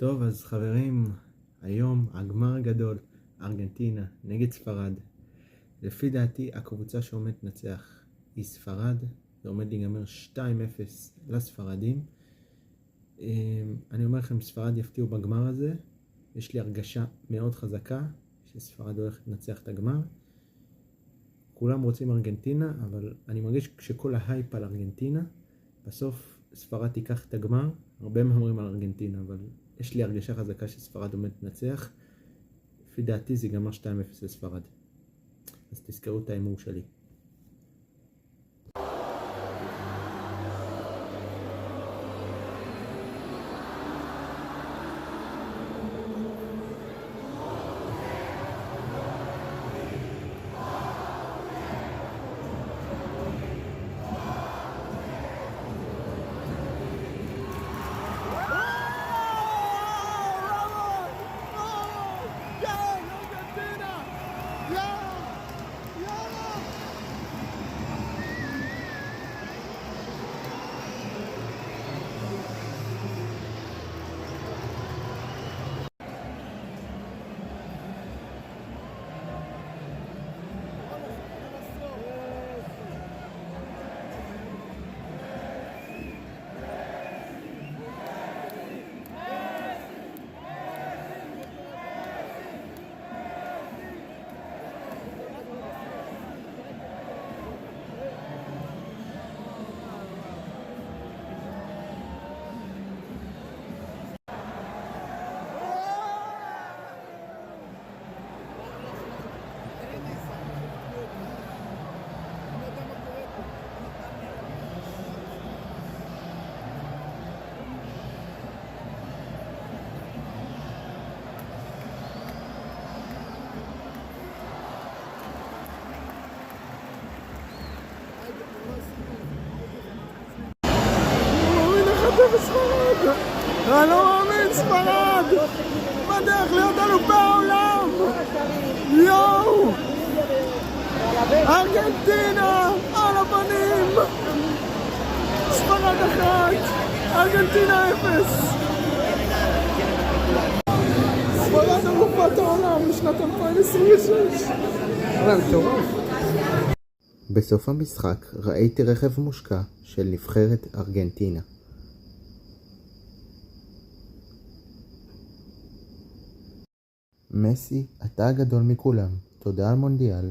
טוב, אז חברים, היום הגמר הגדול, ארגנטינה נגד ספרד. לפי דעתי הקבוצה שעומדת לנצח היא ספרד, זה עומד להיגמר 2-0 לספרדים. אני אומר לכם, ספרד יפתיעו בגמר הזה. יש לי הרגשה מאוד חזקה שספרד הולכת לנצח את הגמר. כולם רוצים ארגנטינה, אבל אני מרגיש שכל ההייפ על ארגנטינה, בסוף ספרד תיקח את הגמר. הרבה מהמרים על ארגנטינה, אבל יש לי הרגשה חזקה שספרד עומדת לנצח. לפי דעתי זה ייגמר 2-0 לספרד. אז תזכרו את ההימור שלי. בספרד! אני לא מאמין, ספרד! בדרך להיות אלופי העולם! יואו! ארגנטינה! על הפנים! ספרד 1! ארגנטינה 0! ספרד אלופת העולם לשנת 2026! בסוף המשחק ראיתי רכב מושקע של נבחרת ארגנטינה. מסי, אתה הגדול מכולם. תודה על מונדיאל.